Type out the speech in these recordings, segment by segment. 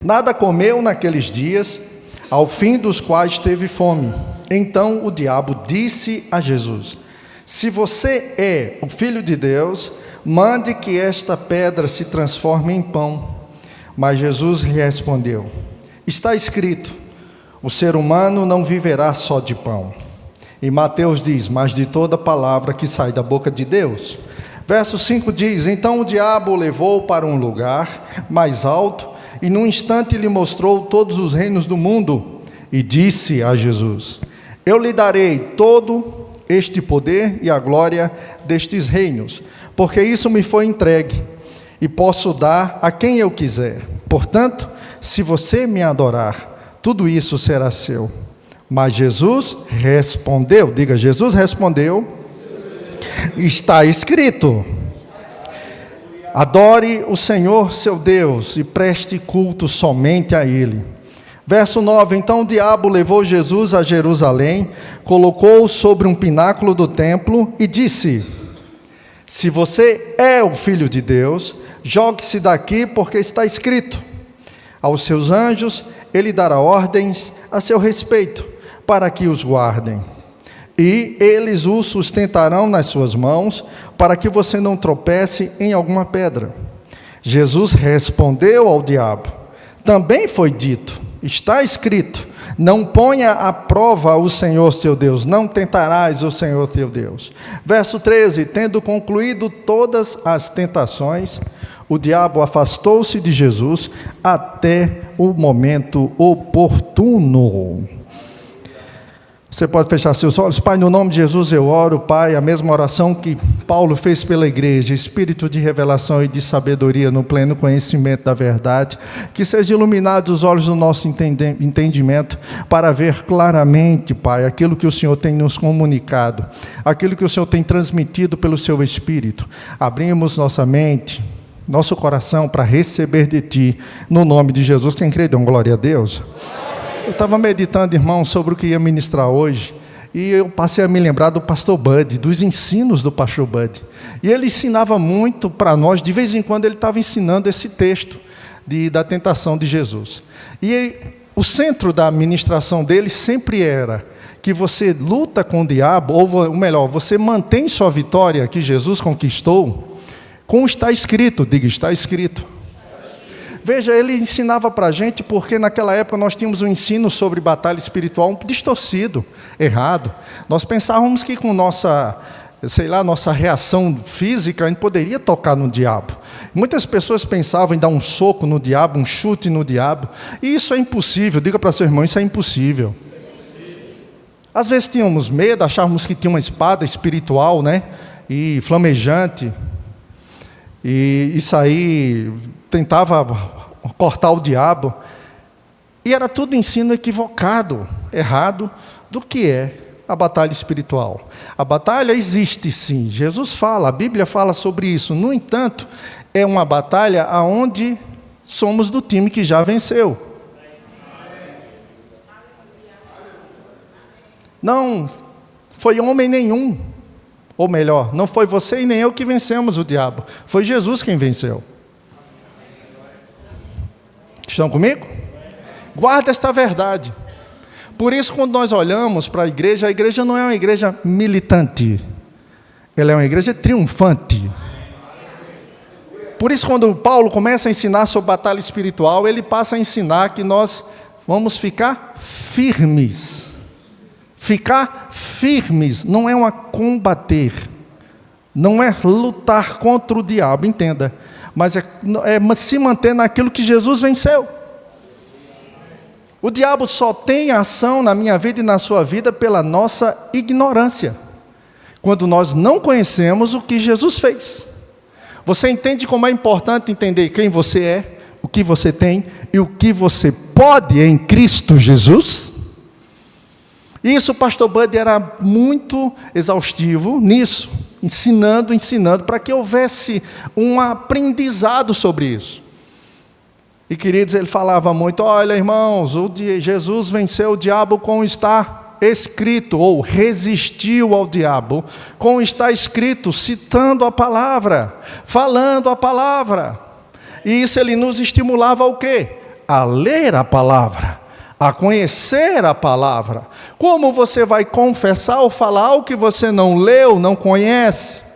Nada comeu naqueles dias, ao fim dos quais teve fome. Então o diabo disse a Jesus: se você é o Filho de Deus, mande que esta pedra se transforme em pão. Mas Jesus lhe respondeu: está escrito, o ser humano não viverá só de pão. E Mateus diz: mas de toda palavra que sai da boca de Deus. Verso 5 diz: então o diabo o levou para um lugar mais alto, e num instante lhe mostrou todos os reinos do mundo, e disse a Jesus: eu lhe darei todo este poder e a glória destes reinos, porque isso me foi entregue, e posso dar a quem eu quiser. Portanto, se você me adorar, tudo isso será seu. Mas Jesus respondeu, diga, Jesus respondeu, está escrito: adore o Senhor seu Deus e preste culto somente a Ele. Verso 9, então o diabo levou Jesus a Jerusalém, colocou-o sobre um pináculo do templo e disse: se você é o Filho de Deus, jogue-se daqui, porque está escrito: aos seus anjos ele dará ordens a seu respeito, para que os guardem. E eles o sustentarão nas suas mãos, para que você não tropece em alguma pedra. Jesus respondeu ao diabo: também foi dito, está escrito, não ponha à prova o Senhor seu Deus, não tentarás o Senhor teu Deus. Verso 13, tendo concluído todas as tentações, o diabo afastou-se de Jesus até o momento oportuno. Você pode fechar seus olhos. Pai, no nome de Jesus eu oro, Pai, a mesma oração que Paulo fez pela igreja, espírito de revelação e de sabedoria no pleno conhecimento da verdade, que seja iluminados os olhos do nosso entendimento, para ver claramente, Pai, aquilo que o Senhor tem nos comunicado, aquilo que o Senhor tem transmitido pelo seu Espírito. Abrimos nossa mente, nosso coração para receber de Ti, no nome de Jesus. Quem crê, dê uma glória a Deus. Eu estava meditando, irmão, sobre o que ia ministrar hoje, e eu passei a me lembrar do pastor Bud, dos ensinos do pastor Bud. E ele ensinava muito para nós, de vez em quando ele estava ensinando esse texto da tentação de Jesus. E o centro da ministração dele sempre era que você luta com o diabo, ou melhor, você mantém sua vitória que Jesus conquistou, com está escrito, diga, está escrito. Veja, ele ensinava para a gente, porque naquela época nós tínhamos um ensino sobre batalha espiritual distorcido, errado. Nós pensávamos que com nossa reação física, a gente poderia tocar no diabo. Muitas pessoas pensavam em dar um soco no diabo, um chute no diabo, e isso é impossível. Diga para seu irmão, isso é impossível. Às vezes tínhamos medo, achávamos que tinha uma espada espiritual, né, e flamejante, e isso aí tentava cortar o diabo, e era tudo ensino equivocado, errado, do que é a batalha espiritual. A batalha existe sim, Jesus fala, a Bíblia fala sobre isso. No entanto, é uma batalha onde somos do time que já venceu. Não foi homem nenhum, ou melhor, não foi você e nem eu que vencemos o diabo, foi Jesus quem venceu. Estão comigo? Guarda esta verdade. Por isso, quando nós olhamos para a igreja não é uma igreja militante, ela é uma igreja triunfante. Por isso, quando Paulo começa a ensinar sobre batalha espiritual, ele passa a ensinar que nós vamos ficar firmes. Ficar firmes não é uma combater, não é lutar contra o diabo, entenda, mas é se manter naquilo que Jesus venceu. O diabo só tem ação na minha vida e na sua vida pela nossa ignorância, quando nós não conhecemos o que Jesus fez. Você entende como é importante entender quem você é, o que você tem e o que você pode em Cristo Jesus? Isso o pastor Bud era muito exaustivo nisso, ensinando, para que houvesse um aprendizado sobre isso. E queridos, ele falava muito: olha irmãos, Jesus venceu o diabo com está escrito, ou resistiu ao diabo com está escrito, citando a palavra, falando a palavra. E isso ele nos estimulava ao quê? A ler a palavra, a conhecer a palavra. Como você vai confessar ou falar algo que você não leu, não conhece?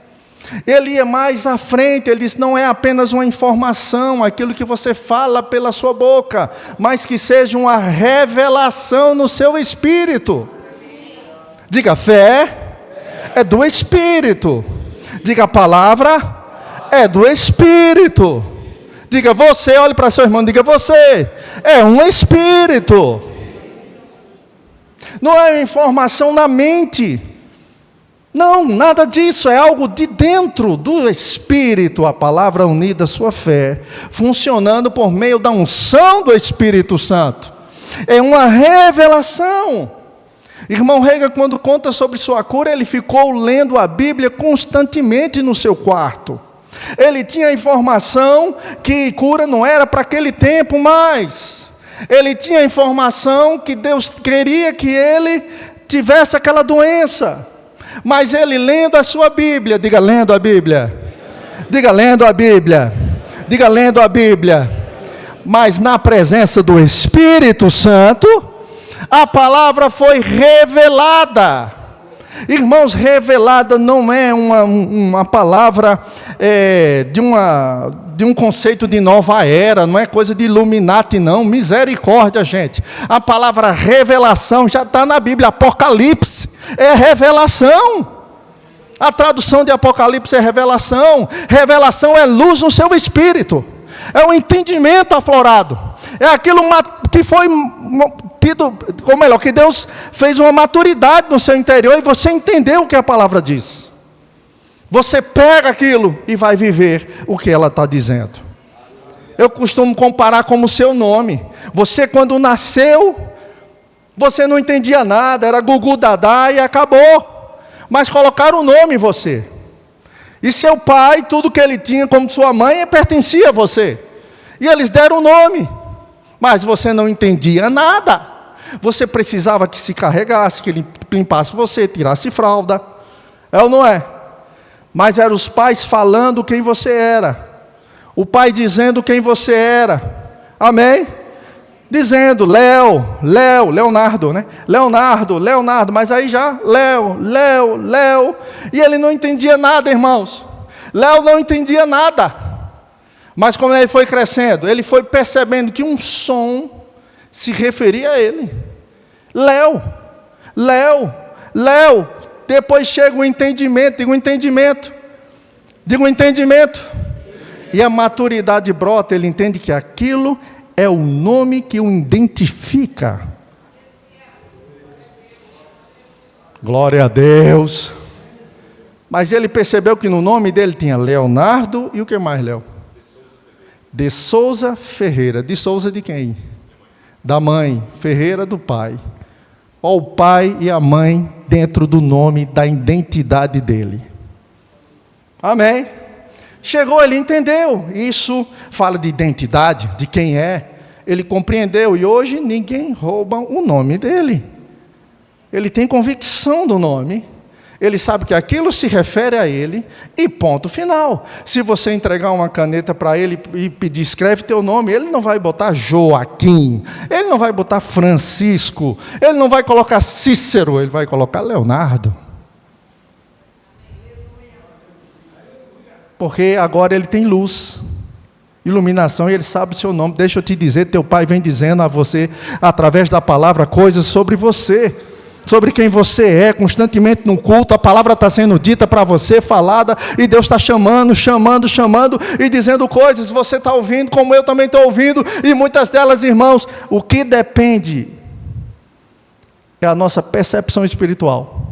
Ele ia mais à frente, ele diz, não é apenas uma informação, aquilo que você fala pela sua boca, mas que seja uma revelação no seu espírito. Diga, fé é do espírito. Diga, a palavra é do espírito. Diga, você, olhe para seu irmão, diga, você é um espírito. Não é informação na mente. Não, nada disso, é algo de dentro do Espírito, a palavra unida à sua fé, funcionando por meio da unção do Espírito Santo. É uma revelação. Irmão Rega, quando conta sobre sua cura, ele ficou lendo a Bíblia constantemente no seu quarto. Ele tinha a informação que cura não era para aquele tempo mais. Ele tinha a informação que Deus queria que ele tivesse aquela doença. Mas ele lendo a sua Bíblia, diga lendo a Bíblia, diga lendo a Bíblia, diga lendo a Bíblia, mas na presença do Espírito Santo, a palavra foi revelada. Irmãos, revelada não é uma palavra de um conceito de nova era, não é coisa de Illuminati não, misericórdia gente. A palavra revelação já está na Bíblia, Apocalipse é revelação. A tradução de Apocalipse é revelação. Revelação é luz no seu espírito, é o entendimento aflorado, é aquilo que foi tido, ou melhor, que Deus fez uma maturidade no seu interior e você entendeu o que a palavra diz. Você pega aquilo e vai viver o que ela está dizendo. Eu costumo comparar como o seu nome. Você quando nasceu, você não entendia nada, era Gugu Dadá e acabou. Mas colocaram o nome em você. E seu pai, tudo que ele tinha como sua mãe, pertencia a você. E eles deram o nome. Mas você não entendia nada. Você precisava que se carregasse, que ele limpasse você, tirasse fralda. É ou não é? Mas eram os pais falando quem você era. O pai dizendo quem você era. Amém? Dizendo, Leonardo, né? Leonardo, mas aí já, Léo. E ele não entendia nada, irmãos. Léo não entendia nada. Mas como ele foi crescendo, ele foi percebendo que um som se referia a ele. Léo. Depois chega o entendimento, diga o entendimento. E a maturidade brota, ele entende que aquilo é o nome que o identifica. Glória a Deus. Mas ele percebeu que no nome dele tinha Leonardo e o que mais, Léo? De Souza Ferreira. De Souza de quem? Da mãe. Ferreira do pai. Olha o pai e a mãe dentro do nome, da identidade dele. Amém? Chegou, ele entendeu. Isso fala de identidade, de quem é. Ele compreendeu. E hoje ninguém rouba o nome dele. Ele tem convicção do nome. Ele sabe que aquilo se refere a ele. E ponto final. Se você entregar uma caneta para ele e pedir, escreve teu nome, ele não vai botar Joaquim. Ele não vai botar Francisco. Ele não vai colocar Cícero. Ele vai colocar Leonardo. Porque agora ele tem luz, iluminação, e ele sabe o seu nome. Deixa eu te dizer, teu pai vem dizendo a você, através da palavra, coisas sobre você, sobre quem você é, constantemente no culto, a palavra está sendo dita para você, falada, e Deus está chamando, e dizendo coisas, você está ouvindo, como eu também estou ouvindo, e muitas delas, irmãos, o que depende é a nossa percepção espiritual.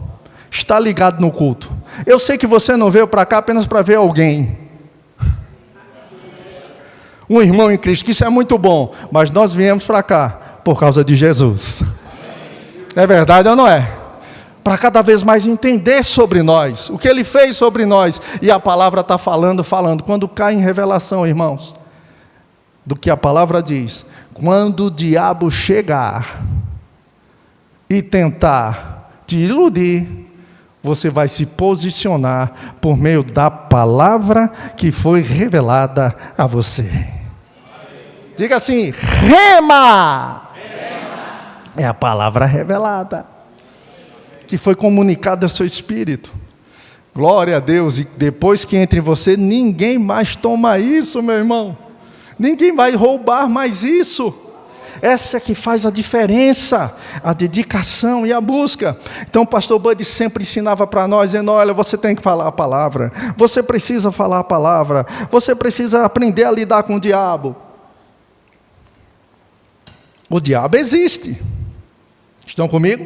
Está ligado no culto. Eu sei que você não veio para cá apenas para ver alguém. Um irmão em Cristo, que isso é muito bom. Mas nós viemos para cá por causa de Jesus. É verdade ou não é? Para cada vez mais entender sobre nós. O que Ele fez sobre nós. E a palavra está falando. Quando cai em revelação, irmãos, do que a palavra diz. Quando o diabo chegar e tentar te iludir, você vai se posicionar por meio da palavra que foi revelada a você. Diga assim, rema. É a palavra revelada, que foi comunicada ao seu espírito. Glória a Deus. E depois que entra em você, ninguém mais toma isso, meu irmão. Ninguém vai roubar mais isso. Essa é que faz a diferença, a dedicação e a busca. Então o pastor Bud sempre ensinava para nós, dizendo, olha, você tem que falar a palavra, você precisa falar a palavra, você precisa aprender a lidar com o diabo. O diabo existe. Estão comigo?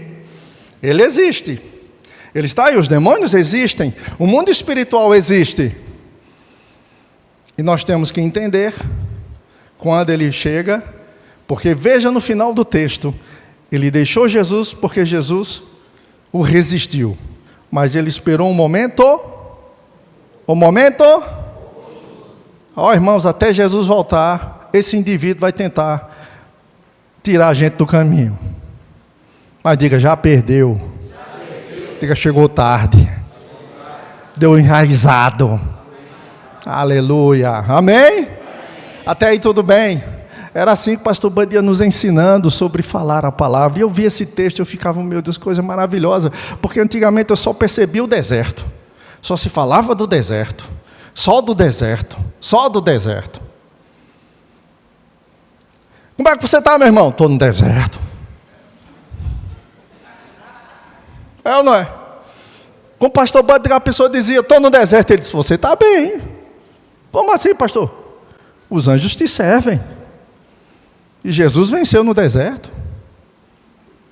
Ele existe. Ele está aí, os demônios existem, o mundo espiritual existe. E nós temos que entender quando ele chega, porque veja no final do texto, ele deixou Jesus porque Jesus o resistiu. Mas ele esperou um momento. Ó, irmãos, até Jesus voltar, esse indivíduo vai tentar tirar a gente do caminho. Mas diga, já perdeu. Diga, chegou tarde. Deu enraizado. Aleluia. Amém? Até aí tudo bem. Era assim que o pastor Bud ia nos ensinando sobre falar a palavra. E eu vi esse texto e eu ficava, meu Deus, coisa maravilhosa. Porque antigamente eu só percebia o deserto. Só se falava do deserto. Só do deserto. Só do deserto. Como é que você está, meu irmão? Estou no deserto. É ou não é? Como o pastor Bud, a pessoa dizia, estou no deserto. Ele disse, você está bem. Como assim, pastor? Os anjos te servem. E Jesus venceu no deserto.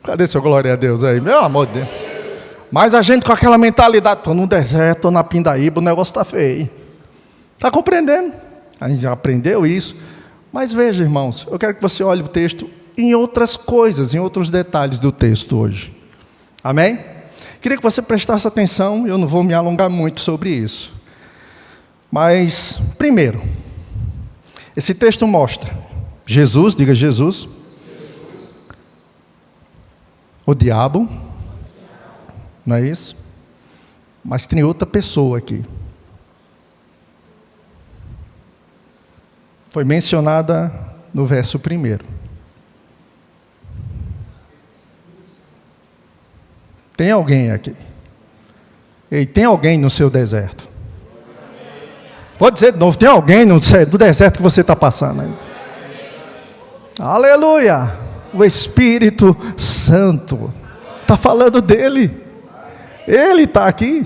Cadê seu glória a Deus aí? Meu amor de Deus. Mas a gente com aquela mentalidade, estou no deserto, estou na Pindaíba, o negócio está feio. Está compreendendo? A gente já aprendeu isso. Mas veja, irmãos, eu quero que você olhe o texto em outras coisas, em outros detalhes do texto hoje. Amém? Queria que você prestasse atenção, eu não vou me alongar muito sobre isso. Mas, primeiro, esse texto mostra Jesus, diga Jesus, o diabo, não é isso? Mas tem outra pessoa aqui. Foi mencionada no verso 1. Tem alguém aqui? Ei, tem alguém no seu deserto? Vou dizer de novo, tem alguém no deserto que você está passando aí? Aleluia! O Espírito Santo está falando dele. Ele está aqui.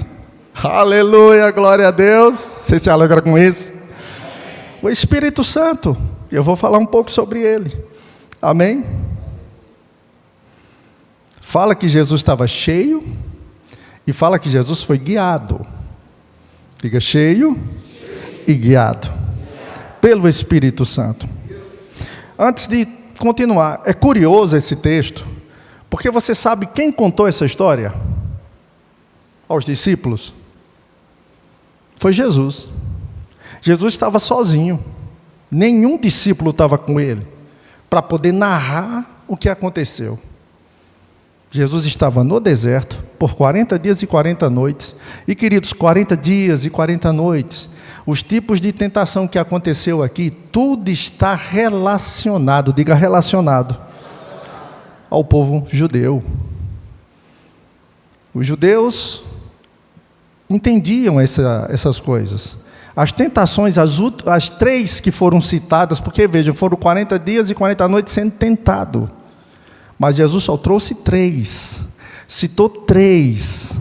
Aleluia, glória a Deus. Você se alegra com isso? O Espírito Santo. Eu vou falar um pouco sobre ele. Amém? Fala que Jesus estava cheio e fala que Jesus foi guiado. Diga, cheio e guiado pelo Espírito Santo. Antes de continuar, é curioso esse texto, porque você sabe quem contou essa história aos discípulos? Foi Jesus. Jesus estava sozinho, nenhum discípulo estava com ele, para poder narrar o que aconteceu. Jesus estava no deserto por 40 dias e 40 noites, e queridos, 40 dias e 40 noites, os tipos de tentação que aconteceu aqui, tudo está relacionado, diga relacionado, ao povo judeu. Os judeus entendiam essas coisas. As tentações, as 3 que foram citadas, porque veja, foram 40 dias e 40 noites sendo tentado. Mas Jesus só trouxe 3. Citou 3.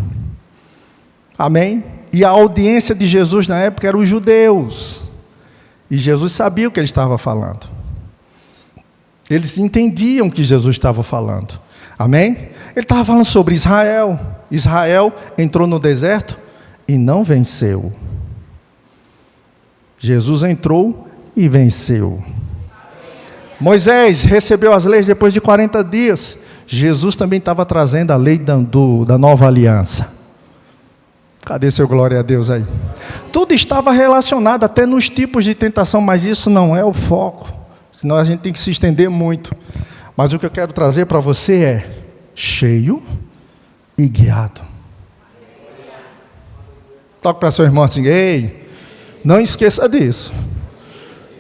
Amém? E a audiência de Jesus na época eram os judeus. E Jesus sabia o que ele estava falando. Eles entendiam o que Jesus estava falando. Amém? Ele estava falando sobre Israel. Israel entrou no deserto e não venceu. Jesus entrou e venceu. Moisés recebeu as leis depois de 40 dias. Jesus também estava trazendo a lei da nova aliança. Cadê seu glória a Deus aí? Tudo estava relacionado até nos tipos de tentação, mas isso não é o foco. Senão a gente tem que se estender muito. Mas o que eu quero trazer para você é cheio e guiado. Toque para seu irmão assim, ei, não esqueça disso.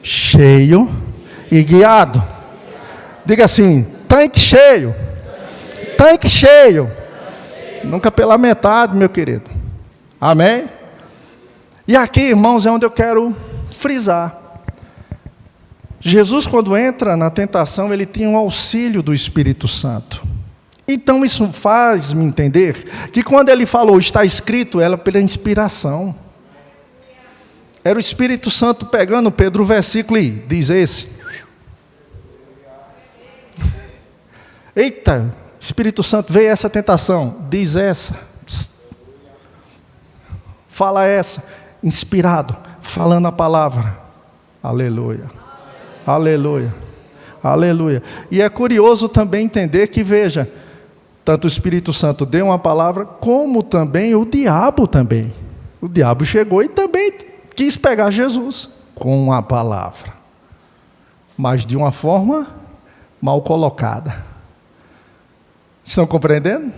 Cheio e guiado. Diga assim: tanque cheio. Tanque cheio. Nunca pela metade, meu querido. Amém? E aqui, irmãos, é onde eu quero frisar. Jesus, quando entra na tentação, ele tinha um auxílio do Espírito Santo. Então isso faz-me entender que quando ele falou, está escrito, era pela inspiração. Era o Espírito Santo pegando, Pedro, o versículo e diz esse. Eita, Espírito Santo, veio essa tentação, diz essa. Fala essa, inspirado, falando a palavra. Aleluia. Aleluia. Aleluia. E é curioso também entender que, veja, tanto o Espírito Santo deu uma palavra, como também o diabo também. O diabo chegou e também quis pegar Jesus com a palavra, mas de uma forma mal colocada. Estão compreendendo?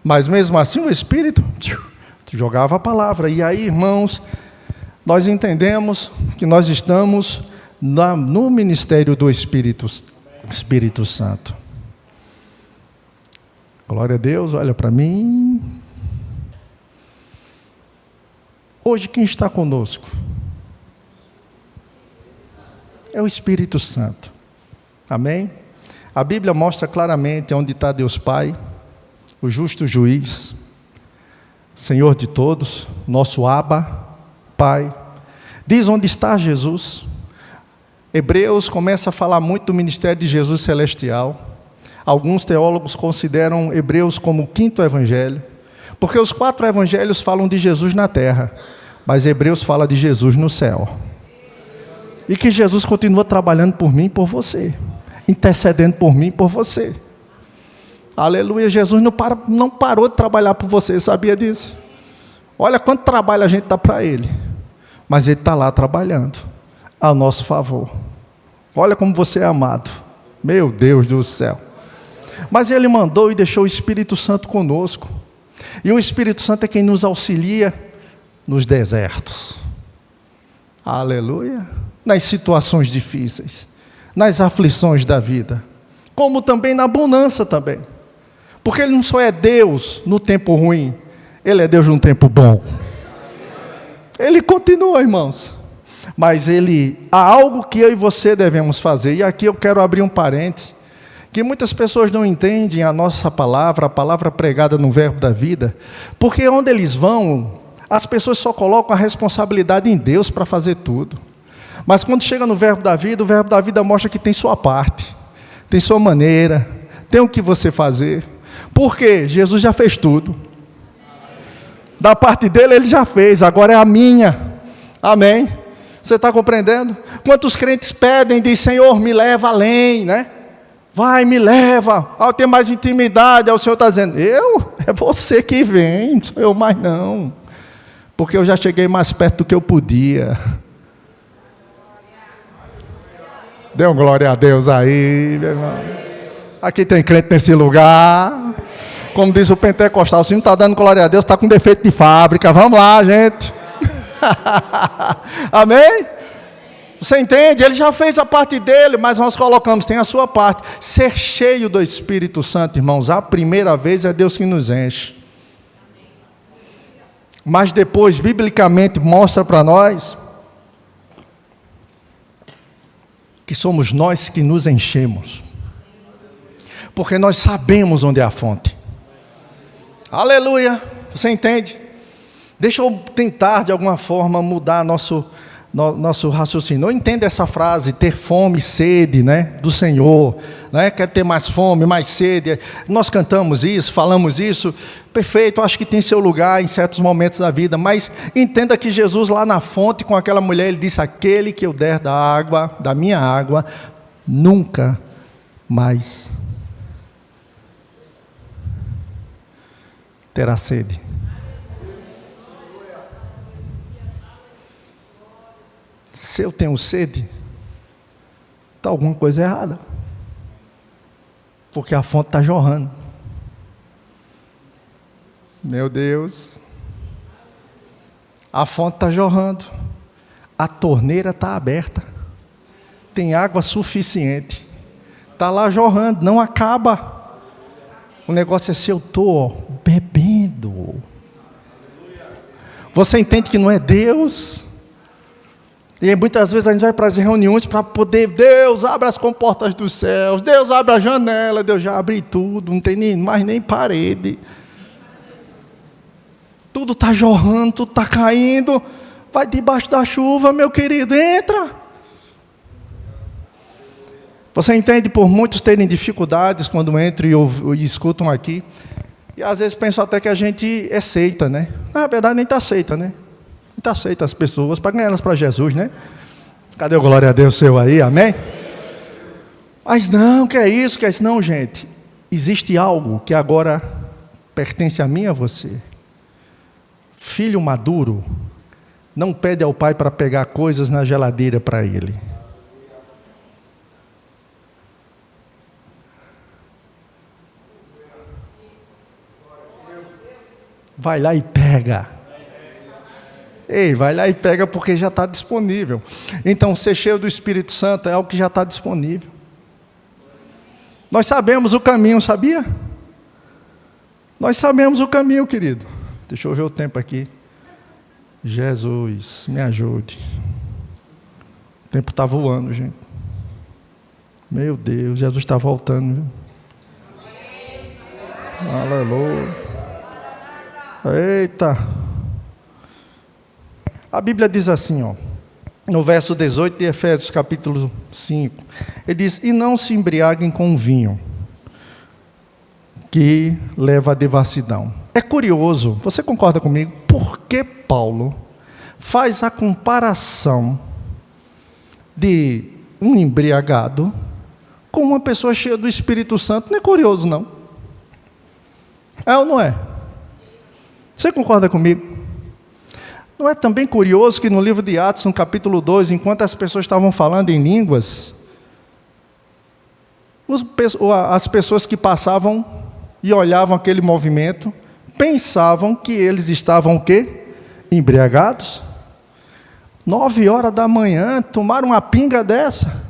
Mas mesmo assim o Espírito jogava a palavra. E aí, irmãos, nós entendemos que nós estamos no ministério do Espírito Santo. Glória a Deus, olha para mim. Hoje quem está conosco? É o Espírito Santo. Amém? A Bíblia mostra claramente onde está Deus Pai, o justo juiz, Senhor de todos, nosso Abba, Pai. Diz onde está Jesus. Hebreus começa a falar muito do ministério de Jesus celestial. Alguns teólogos consideram Hebreus como o 5º evangelho, porque os 4 evangelhos falam de Jesus na terra, mas Hebreus fala de Jesus no céu. E que Jesus continua trabalhando por mim e por você, intercedendo por mim e por você. Aleluia, Jesus não parou de trabalhar por você, sabia disso? Olha quanto trabalho a gente dá para Ele, mas Ele está lá trabalhando a nosso favor. Olha como você é amado, meu Deus do céu. Mas Ele mandou e deixou o Espírito Santo conosco, e o Espírito Santo é quem nos auxilia nos desertos, aleluia, nas situações difíceis, nas aflições da vida, como também na bonança também, porque Ele não só é Deus no tempo ruim, Ele é Deus no tempo bom. Ele continua, irmãos, mas há algo que eu e você devemos fazer, e aqui eu quero abrir um parênteses, que muitas pessoas não entendem a nossa palavra, a palavra pregada no Verbo da Vida, porque onde eles vão, as pessoas só colocam a responsabilidade em Deus para fazer tudo. Mas quando chega no Verbo da Vida, o Verbo da Vida mostra que tem sua parte, tem sua maneira, tem o que você fazer. Por quê? Jesus já fez tudo. Da parte dele, ele já fez, agora é a minha. Amém? Você está compreendendo? Quantos crentes pedem, diz, Senhor, me leva além, né? Vai, me leva, ao ter mais intimidade. Aí o Senhor está dizendo, é você que vem, não sou eu mais não. Porque eu já cheguei mais perto do que eu podia. Dê uma glória a Deus aí, meu irmão. Aqui tem crente nesse lugar. Como diz o pentecostal, se não está dando glória a Deus, está com defeito de fábrica. Vamos lá, gente. Amém? Você entende? Ele já fez a parte dele, mas nós colocamos, tem a sua parte. Ser cheio do Espírito Santo, irmãos, a primeira vez é Deus que nos enche. Mas depois, biblicamente, mostra para nós que somos nós que nos enchemos. Porque nós sabemos onde é a fonte. Aleluia! Você entende? Deixa eu tentar, de alguma forma, mudar nosso raciocínio. Eu entendo essa frase, ter fome e sede, né, do Senhor, né? Quero ter mais fome, mais sede. Nós cantamos isso, falamos isso, perfeito, acho que tem seu lugar em certos momentos da vida, mas entenda que Jesus lá na fonte com aquela mulher, ele disse, aquele que eu der da água, da minha água, nunca mais terá sede. Se eu tenho sede, está alguma coisa errada, porque a fonte está jorrando. Meu Deus, a fonte está jorrando, a torneira está aberta, tem água suficiente. Está lá jorrando, não acaba. O negócio é se eu estou bebendo. Você entende que não é Deus? E muitas vezes a gente vai para as reuniões para poder, Deus abre as comportas dos céus, Deus abre a janela, Deus já abre tudo, não tem mais nem parede. Tudo está jorrando, tudo está caindo. Vai debaixo da chuva, meu querido, entra. Você entende, por muitos terem dificuldades quando entram e escutam aqui, e às vezes pensam até que a gente é seita, né? Na verdade, nem está seita, né? Nem está seita as pessoas, para ganhar elas para Jesus, né? Cadê o glória a Deus seu aí, amém? Mas não, que é isso? Não, gente. Existe algo que agora pertence a mim e a você. Filho maduro não pede ao pai para pegar coisas na geladeira para ele. Vai lá e pega. Ei, vai lá e pega porque já está disponível. Então, ser cheio do Espírito Santo é algo que já está disponível. Nós sabemos o caminho, sabia? Nós sabemos o caminho, querido. Deixa eu ver o tempo aqui. Jesus, me ajude. O tempo está voando, gente. Meu Deus, Jesus está voltando. Viu? Aleluia. Eita. A Bíblia diz assim, ó, no verso 18 de Efésios, capítulo 5. Ele diz, e não se embriaguem com vinho, que leva à devassidão. É curioso, você concorda comigo? Por que Paulo faz a comparação de um embriagado com uma pessoa cheia do Espírito Santo? Não é curioso, não? É ou não é? Você concorda comigo? Não é também curioso que no livro de Atos, no capítulo 2, enquanto as pessoas estavam falando em línguas, as pessoas que passavam e olhavam aquele movimento, pensavam que eles estavam o quê? Embriagados. 9h da manhã, tomaram uma pinga dessa.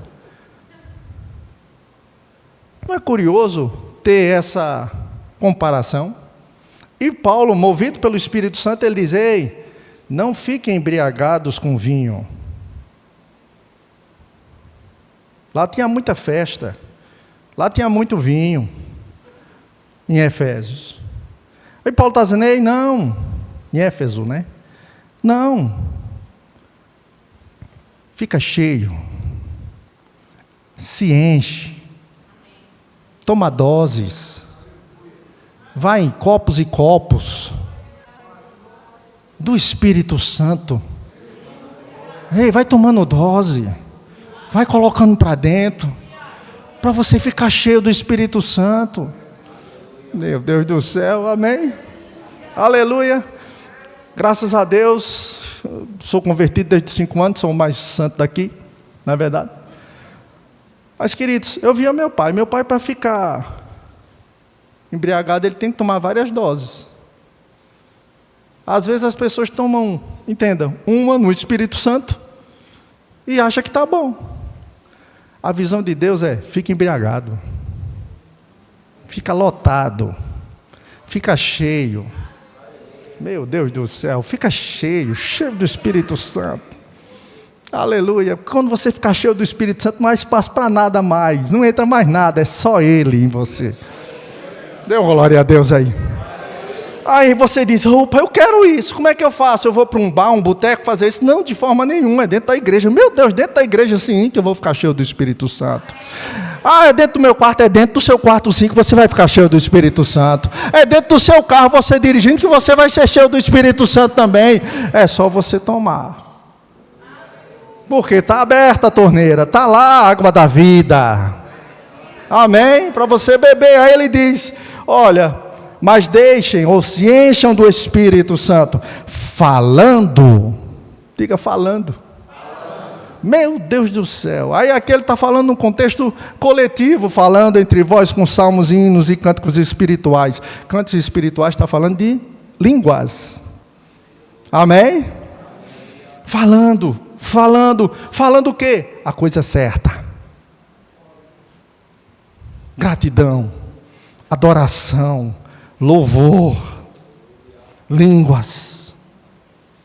Não é curioso ter essa comparação? E Paulo, movido pelo Espírito Santo, ele diz, ei, não fiquem embriagados com vinho. Lá tinha muita festa, lá tinha muito vinho, em Efésios. Aí Paulo está dizendo, ei, não, em Éfeso, né? Não, fica cheio, se enche, toma doses, vai em copos e copos do Espírito Santo. Ei, vai tomando dose, vai colocando para dentro, para você ficar cheio do Espírito Santo. Meu Deus do céu, amém? Aleluia. Graças a Deus, sou convertido desde 5 anos, sou o mais santo daqui, não é verdade? Mas, queridos, eu via meu pai para ficar embriagado, ele tem que tomar várias doses. Às vezes as pessoas tomam, entendam, uma no Espírito Santo e acham que está bom. A visão de Deus é, fica embriagado, fica lotado, fica cheio. Meu Deus do céu, fica cheio do Espírito Santo. Aleluia. Quando você ficar cheio do Espírito Santo, não há espaço para nada mais, não entra mais nada, é só Ele em você. Dê uma glória a Deus aí. Aí você diz, opa, eu quero isso, como é que eu faço? Eu vou para um bar, um boteco fazer isso? Não, de forma nenhuma, é dentro da igreja. Meu Deus, dentro da igreja sim que eu vou ficar cheio do Espírito Santo. Ah, é dentro do meu quarto, é dentro do seu quarto sim que você vai ficar cheio do Espírito Santo. É dentro do seu carro, você dirigindo, que você vai ser cheio do Espírito Santo também. É só você tomar. Porque está aberta a torneira, está lá a água da vida. Amém? Para você beber. Aí ele diz, olha, mas deixem ou se encham do Espírito Santo, falando. Diga falando. Meu Deus do céu. Aí aqui ele está falando num contexto coletivo, falando entre vós com salmos, hinos e cânticos espirituais. Cânticos espirituais está falando de línguas. Amém? Falando, falando o quê? A coisa certa. Gratidão, adoração, louvor, línguas.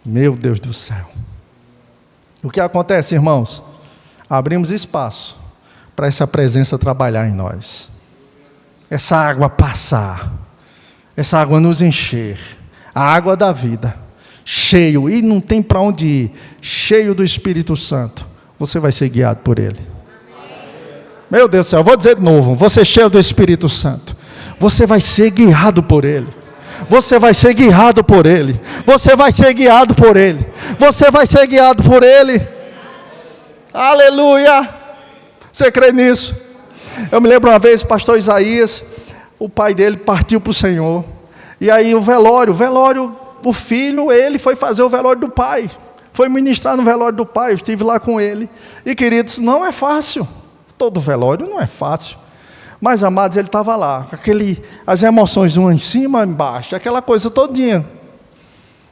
Meu Deus do céu. O que acontece, irmãos? Abrimos espaço para essa presença trabalhar em nós. Essa água passar, essa água nos encher, a água da vida, cheio, e não tem para onde ir, cheio do Espírito Santo, você vai ser guiado por Ele. Meu Deus do céu, eu vou dizer de novo, você cheio do Espírito Santo, você vai ser guiado por Ele. Você vai ser guiado por Ele. Você vai ser guiado por Ele. Você vai ser guiado por Ele. Aleluia! Você crê nisso? Eu me lembro uma vez, o pastor Isaías, o pai dele partiu para o Senhor. E aí o velório, o filho, ele foi fazer o velório do pai. Foi ministrar no velório do pai, eu estive lá com ele. E queridos, não é fácil. Todo velório não é fácil. Mas, amados, ele estava lá, as emoções uma em cima e embaixo, aquela coisa todinha.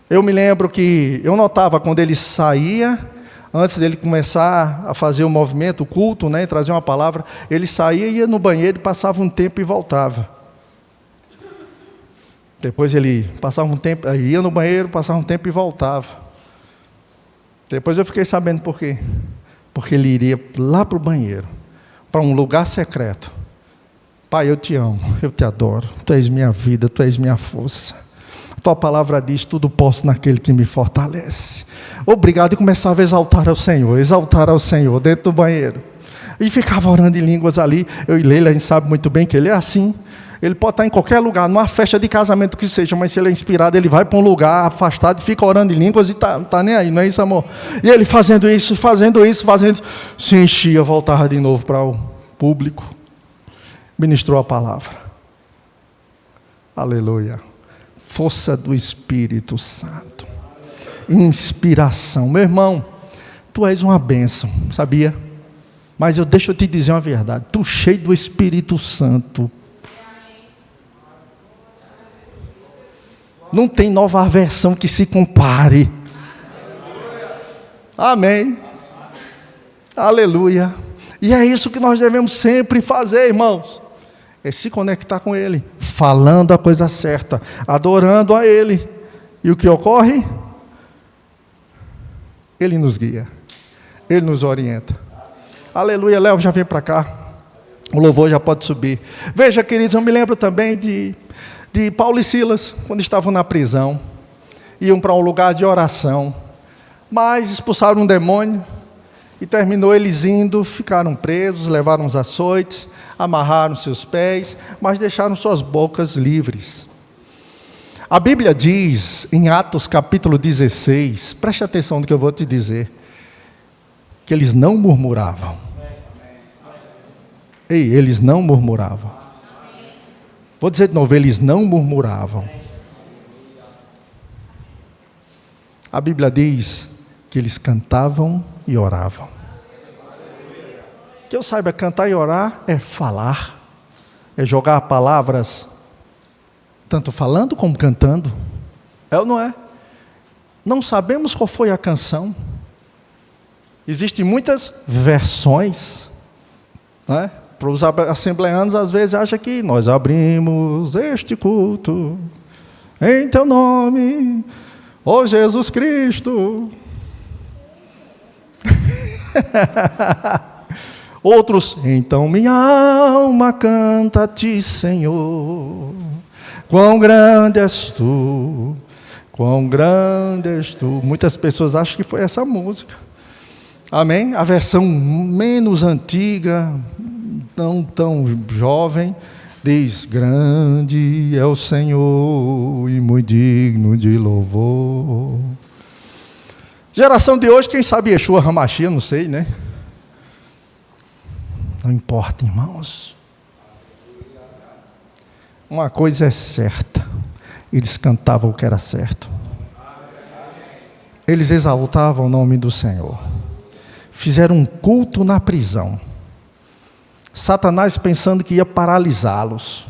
Eu me lembro que eu notava quando ele saía, antes dele começar a fazer o movimento, o culto, né, trazer uma palavra, ele saía, ia no banheiro, passava um tempo e voltava. Depois ele passava um tempo, ia no banheiro, passava um tempo e voltava. Depois eu fiquei sabendo por quê. Porque ele iria lá para o banheiro, para um lugar secreto. Pai, eu te amo, eu te adoro, Tu és minha vida, Tu és minha força. Tua palavra diz, tudo posso naquele que me fortalece. Obrigado, e começava a exaltar ao Senhor, dentro do banheiro. E ficava orando em línguas ali. Eu e Leila, a gente sabe muito bem que ele é assim. Ele pode estar em qualquer lugar, numa festa de casamento que seja, mas se ele é inspirado, ele vai para um lugar afastado, fica orando em línguas e tá nem aí, não é isso, amor? E ele fazendo isso, se enchia, voltava de novo para o público. Ministrou a palavra. Aleluia. Força do Espírito Santo. Inspiração. Meu irmão, tu és uma bênção, sabia? Mas deixa eu te dizer uma verdade. Tu cheio do Espírito Santo. Não tem nova versão que se compare. Amém. Aleluia. E é isso que nós devemos sempre fazer, irmãos. É se conectar com Ele, falando a coisa certa, adorando a Ele. E o que ocorre? Ele nos guia, Ele nos orienta. Aleluia, Léo, já vem para cá. O louvor já pode subir. Veja, queridos, eu me lembro também de Paulo e Silas, quando estavam na prisão. Iam para um lugar de oração, mas expulsaram um demônio. E terminou eles indo, ficaram presos, levaram os açoites, amarraram seus pés, mas deixaram suas bocas livres. A Bíblia diz, em Atos capítulo 16, preste atenção no que eu vou te dizer, que eles não murmuravam. Ei, eles não murmuravam. Vou dizer de novo, eles não murmuravam. A Bíblia diz que eles cantavam e oravam. Que eu saiba, cantar e orar é falar, é jogar palavras, tanto falando como cantando. É ou não é? Não sabemos qual foi a canção. Existem muitas versões, né? Para os assembleanos, às vezes, acham que nós abrimos este culto em Teu nome, ó Jesus Cristo. Outros, então minha alma canta a Ti, Senhor, quão grande és Tu, quão grande és Tu. Muitas pessoas acham que foi essa música, amém? A versão menos antiga, não tão jovem, diz, grande é o Senhor e muito digno de louvor. Geração de hoje, quem sabe Yeshua Hamashia, não sei, né? Não importa, irmãos. Uma coisa é certa. Eles cantavam o que era certo. Eles exaltavam o nome do Senhor. Fizeram um culto na prisão. Satanás pensando que ia paralisá-los.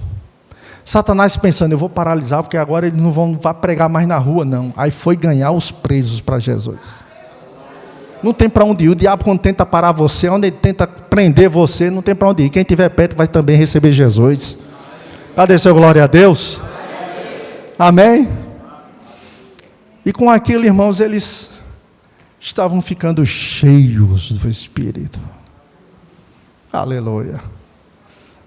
Satanás pensando, eu vou paralisar porque agora eles não vão pregar mais na rua, não. Aí foi ganhar os presos para Jesus. Não tem para onde ir. O diabo, quando tenta parar você, onde ele tenta prender você, não tem para onde ir. Quem estiver perto vai também receber Jesus. Cadê seu glória a Deus? Amém? E com aquilo, irmãos, eles estavam ficando cheios do Espírito. Aleluia.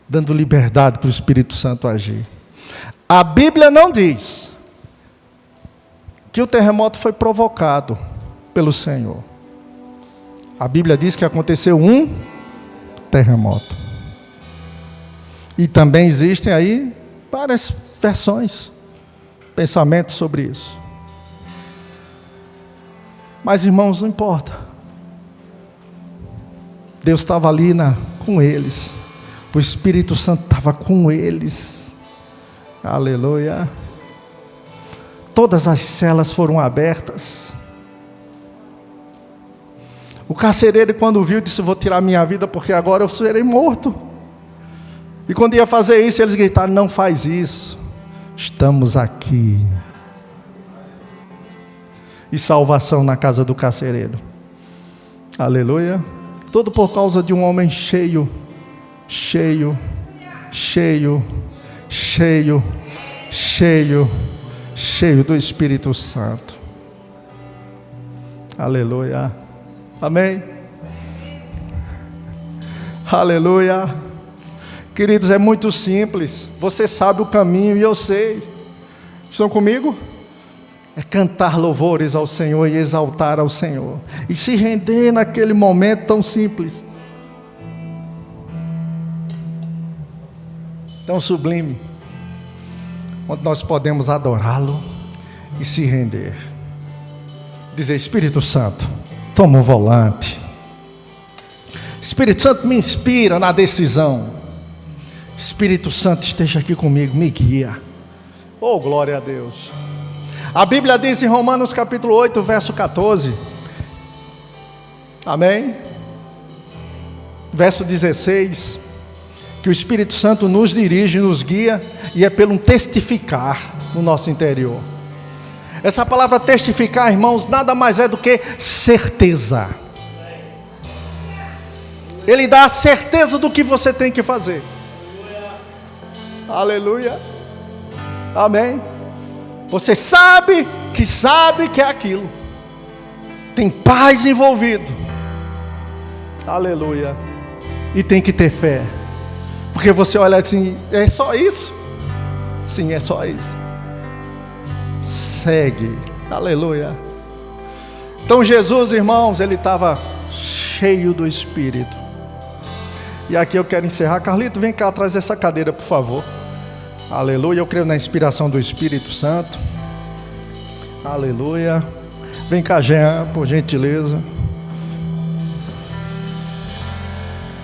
Dando liberdade para o Espírito Santo agir. A Bíblia não diz que o terremoto foi provocado pelo Senhor. A Bíblia diz que aconteceu um terremoto. E também existem aí várias versões, pensamentos sobre isso. Mas, irmãos, não importa. Deus estava ali com eles. O Espírito Santo estava com eles. Aleluia. Todas as celas foram abertas. O carcereiro, quando viu, disse: vou tirar minha vida, porque agora eu serei morto. E quando ia fazer isso, eles gritaram: não faz isso, estamos aqui. E salvação na casa do carcereiro. Aleluia. Tudo por causa de um homem cheio do Espírito Santo. Aleluia. Amém. Aleluia. Queridos, é muito simples. Você sabe o caminho e eu sei. Estão comigo? É cantar louvores ao Senhor e exaltar ao Senhor. E se render naquele momento tão simples. Tão sublime. Onde nós podemos adorá-lo e se render. Dizer: Espírito Santo, toma o volante. Espírito Santo, me inspira na decisão. Espírito Santo, esteja aqui comigo, me guia. Oh, glória a Deus. A Bíblia diz em Romanos capítulo 8, verso 14. Amém? Verso 16. Que o Espírito Santo nos dirige, nos guia, e é pelo testificar no nosso interior. Essa palavra testificar, irmãos, nada mais é do que certeza. Ele dá a certeza do que você tem que fazer. Aleluia. Amém. Você sabe que é aquilo. Tem paz envolvido. Aleluia. E tem que ter fé. Porque você olha assim: é só isso? Sim, é só isso. Segue. Aleluia. Então Jesus, irmãos, ele estava cheio do Espírito. E aqui eu quero encerrar. Carlito, vem cá atrás dessa cadeira, por favor. Aleluia. Eu creio na inspiração do Espírito Santo. Aleluia. Vem cá, Jean, por gentileza.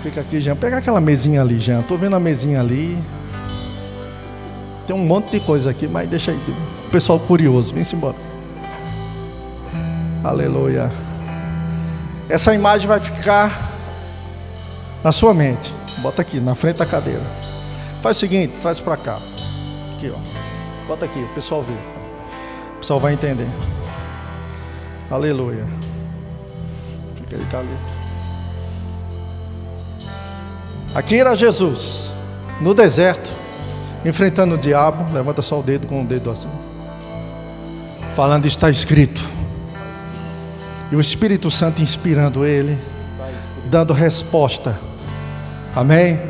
Fica aqui, Jean. Pega aquela mesinha ali, Jean. Estou vendo a mesinha ali. Tem um monte de coisa aqui, mas deixa aí. O pessoal curioso. Vem-se embora. Aleluia. Essa imagem vai ficar na sua mente. Bota aqui, na frente da cadeira. Faz o seguinte, traz para cá. Aqui, ó. Bota aqui, o pessoal vê. O pessoal vai entender. Aleluia. Fica aí, Calito. Aqui era Jesus, no deserto, enfrentando o diabo. Levanta só o dedo, com o dedo assim. Falando: está escrito. E o Espírito Santo inspirando ele, dando resposta. Amém?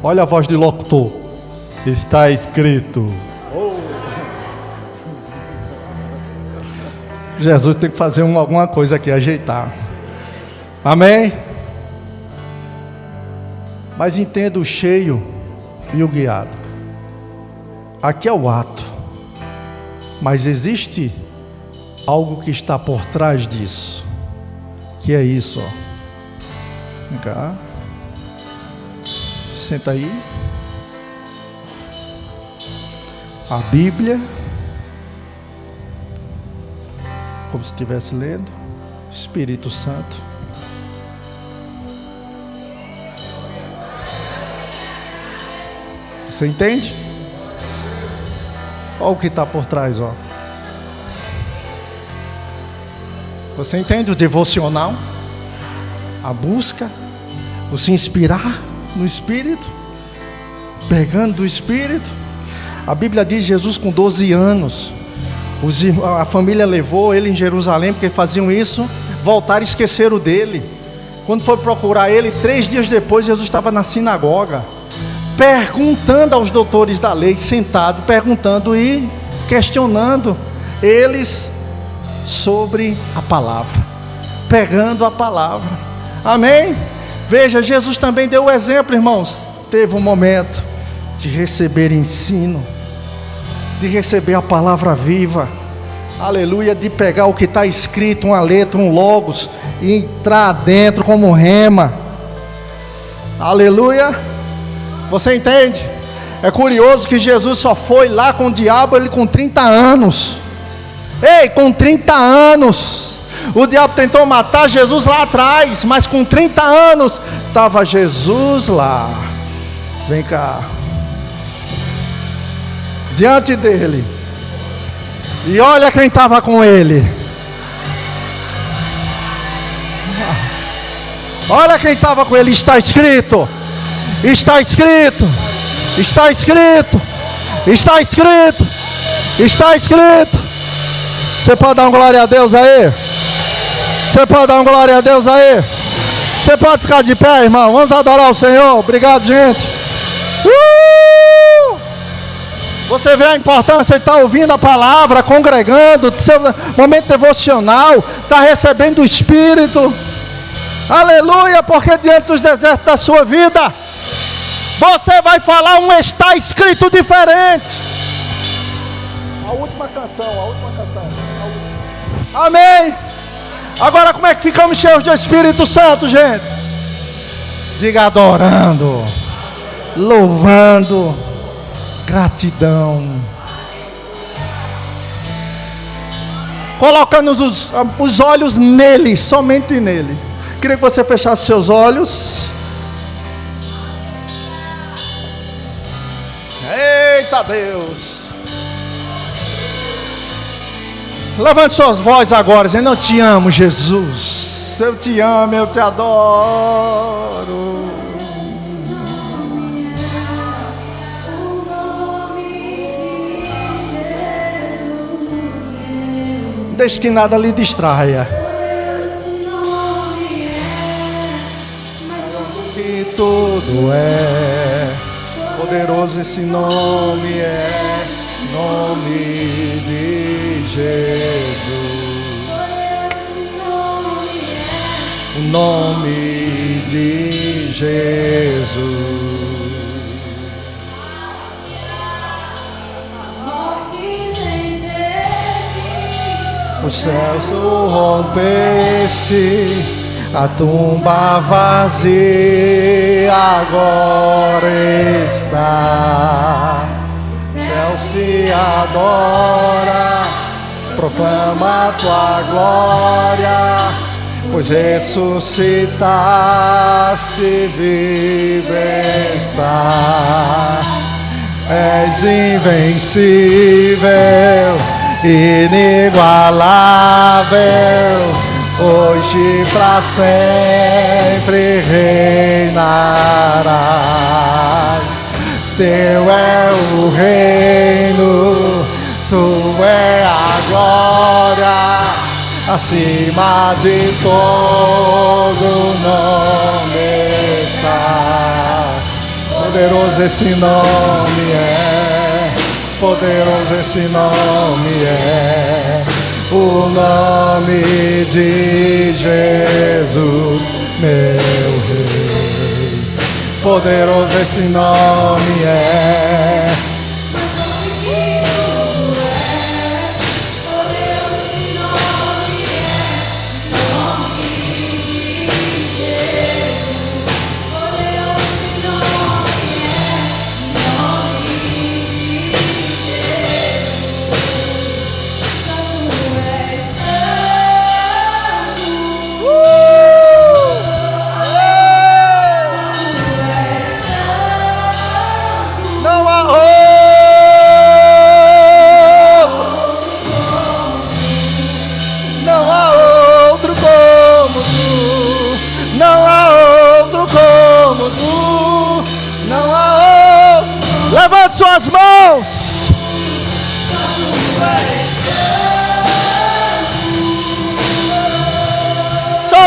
Olha a voz de locutor. Está escrito. Jesus tem que fazer alguma coisa aqui, ajeitar. Amém? Mas entenda o cheio e o guiado. Aqui é o ato. Mas existe algo que está por trás disso. Que é isso, ó. Vem cá. Senta aí. A Bíblia, como se estivesse lendo. Espírito Santo. Você entende? Olha o que está por trás, ó. Você entende o devocional? a busca, o se inspirar no Espírito, pegando do Espírito. A Bíblia diz: Jesus com 12 anos, a família levou ele em Jerusalém, porque faziam isso, voltaram e esqueceram dele. Quando foi procurar ele, 3 dias depois, Jesus estava na sinagoga, perguntando aos doutores da lei, sentado, perguntando e questionando eles sobre a palavra, pegando a palavra. Amém? Veja, Jesus também deu o exemplo, irmãos. Teve um momento de receber ensino, de receber a palavra viva, aleluia, de pegar o que está escrito, uma letra, um logos, e entrar dentro como rema, aleluia. Você entende? É curioso que Jesus só foi lá com o diabo, ele com 30 anos. Ei, com 30 anos, o diabo tentou matar Jesus lá atrás, mas com 30 anos, estava Jesus lá. Vem cá, diante dele, e olha quem estava com ele. Olha quem estava com ele. Está escrito, está escrito, está escrito, está escrito, está escrito. Você pode dar uma glória a Deus aí? Você pode dar uma glória a Deus aí? Você pode ficar de pé, irmão? Vamos adorar o Senhor. Obrigado, gente. Você vê a importância de estar ouvindo a palavra, congregando, seu momento devocional, está recebendo o Espírito. Aleluia, porque diante dos desertos da sua vida, você vai falar um está escrito diferente. A última canção. Amém. Agora como é que ficamos cheios do Espírito Santo, gente? Diga: adorando, louvando, gratidão, colocando os olhos nele, somente nele. Queria que você fechasse seus olhos. Eita Deus! Levante suas vozes agora, dizendo: eu te amo, Jesus. Eu te amo, eu te adoro. Deixe que nada lhe distraia. Que tudo é poderoso, esse nome é nome de Jesus. O nome de Jesus. Os céus rompeste, a tumba vazia agora está. O céu se adora, proclama a tua glória, pois ressuscitaste, vivo está. És invencível, inigualável, hoje pra sempre reinarás. Teu é o reino, tu é a glória, acima de todo nome está. Poderoso esse nome é, poderoso esse nome é, o nome de Jesus, meu Rei. Poderoso esse nome é.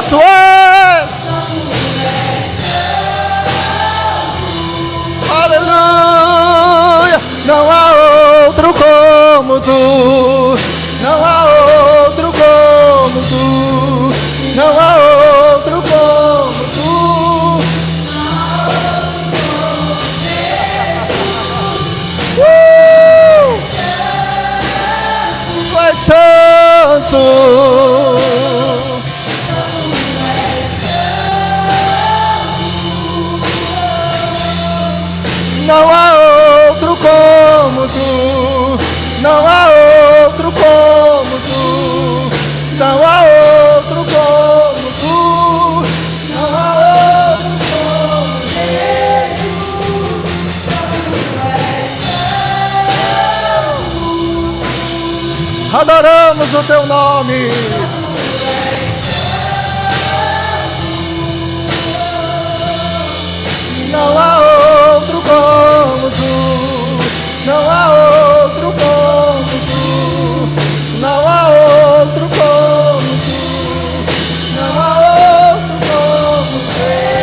Tu és. Aleluia. Não há outro como tu. Não há outro como tu. Não há outro como tu. Tu és santo. Não há outro como tu, não há outro como tu, não há outro como tu, não há outro como Jesus. Adoramos o teu nome. Não há outro como tu, não há outro como tu, não há outro como tu, não há outro como Jesus.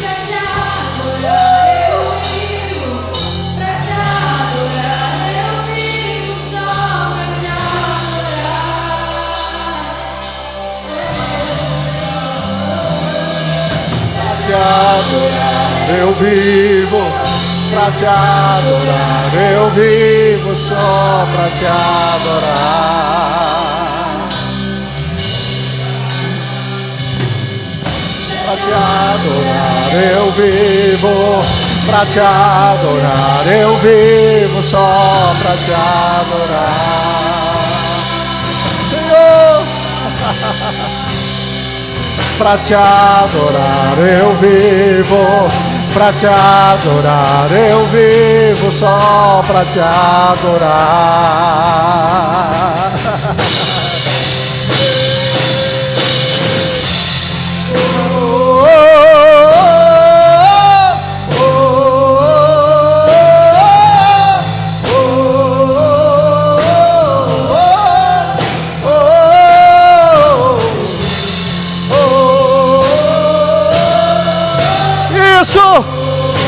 Pra te adorar eu vivo, pra te adorar eu vivo, só pra te adorar eu vivo, pra te adorar eu vivo, só pra te adorar. Pra te adorar eu vivo, pra te adorar eu vivo, só pra te adorar. Senhor. Pra te adorar eu vivo, pra te adorar eu vivo, só pra te adorar.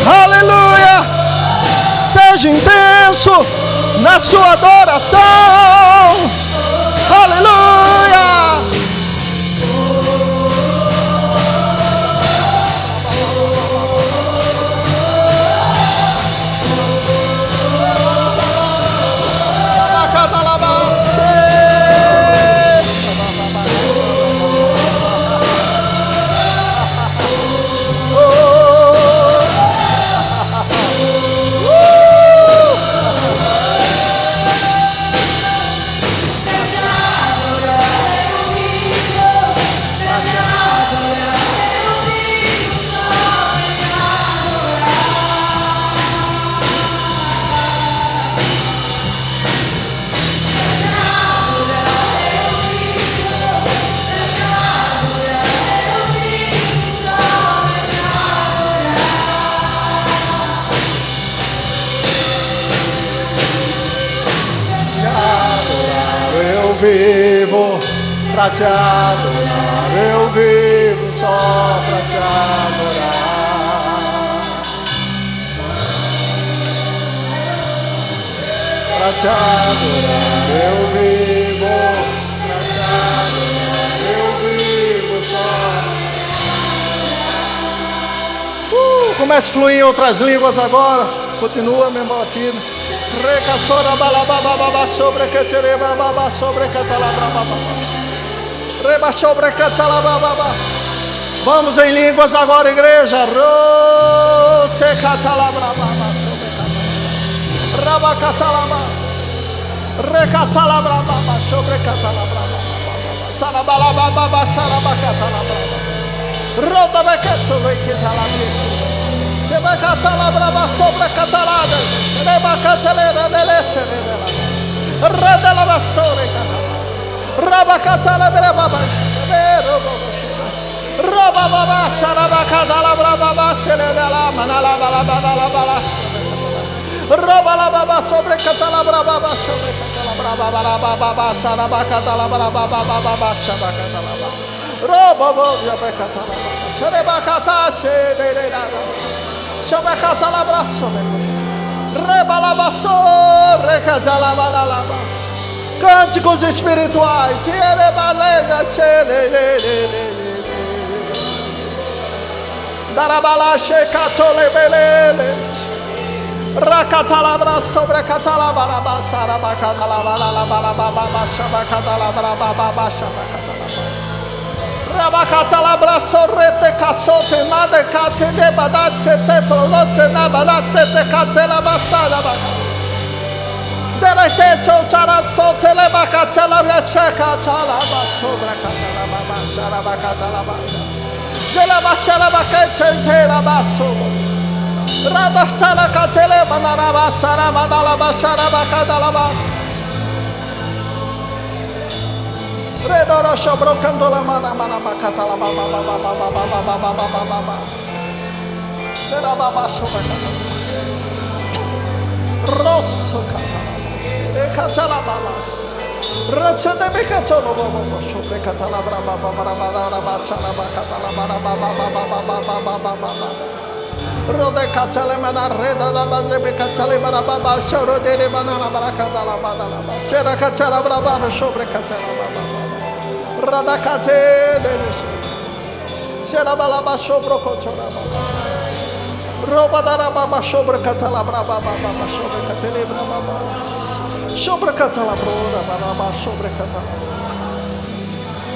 Aleluia, seja intenso na sua adoração. Aleluia. Vivo pra te adorar, eu vivo só pra te adorar. Pra te adorar, eu vivo, pra te adorar, eu vivo só. Comece a fluir em outras línguas agora. Continua, meu batido. Recaçora balababa sobre que tereba baba sobre catalabraba. Reba sobre catalabraba. Vamos em línguas agora, igreja. Rose catalabraba sobre catalabraba. Raba catalabas. Recatalabraba sobre catalabraba. Sarabalababa sarabacatalabraba. Roda bequet sobre catalabraba. Se vai catalabraba sobre catalada. Reba catalera delesse dela. Radela vasore catalada. Raba catalabraba. Roba baba sharaba catalabraba selela manala bala bala bala. Roba la baba sobre catalabraba sobre catalabraba. Cânticos espirituais. Darabalache catolebelele. Racatalabra sobre catalabaraba sarabacatalabalababa shabacatalabrababa shabacatalabraba. Rabacatalabra sorrete cazote made cate de badat sete proloce na badat sete catela basada bacat. Derete chocharat sotele bacatela checa talaba sobre catalababa sharabacatalabraba. Jela bashala bacate tela basso. Rada sala katele manaraba sara madala basara bakadalaba. Redoro shobro kandola mana mana bakatala baba baba baba baba baba baba baba. Dera baba shobakata. Rosso katala. E katala babas. Ratsade bekatolo baba shobakatala baba baba baba basara bakatala baba baba baba baba baba. Rode katale mana reda la base be katale mana baba shoro de mana la barakada la bada la baba sera katala braba sobre katala baba rada kate de sera bala ba sobro kotora baba roba da baba sobre katala braba baba sobre katele braba baba sobre katala brora baba sobre katala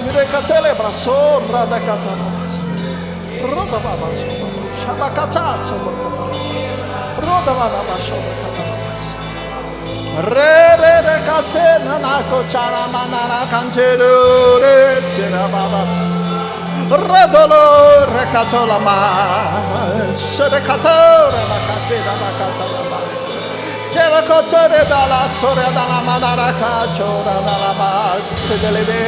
mire katele braso rada katala roda baba sobre Shabakata sobrakata. Roda baba sobrakata. Re kasena na kochara manara kantero re chera babas. Redolo rekatola ma. Sedekato rekatera bakatala. Chera kochore dala sore dala manara kachora dala bas sedelebe.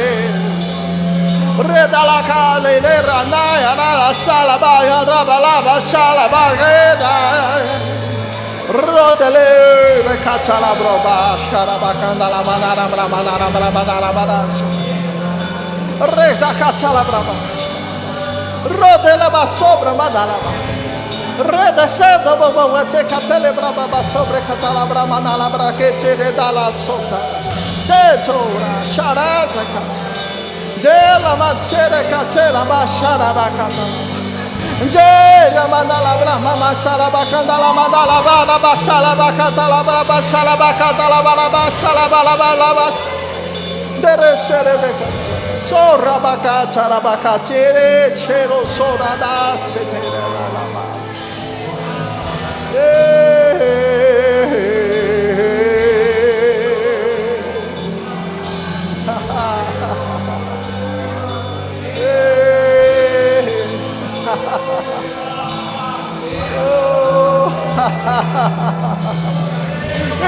Redala kale le ranaya la salabaya rabalaba salabageda rodele le kachala broba sharabakanda la manara manara manara manara reda kachala braba rodele ba sobra manara reda sedo bobo te katele braba ba sobre katala braba manala brakete de dala sota tetora sharaka kachala Dela mansere katela bashara bakata. Dela mandala brahma masala bakanda la mandala bala basala bakata la bala sala bakata la bala basala bala bala. Dere sere beka. Sora bakata la bakatire chero sora da setera la la.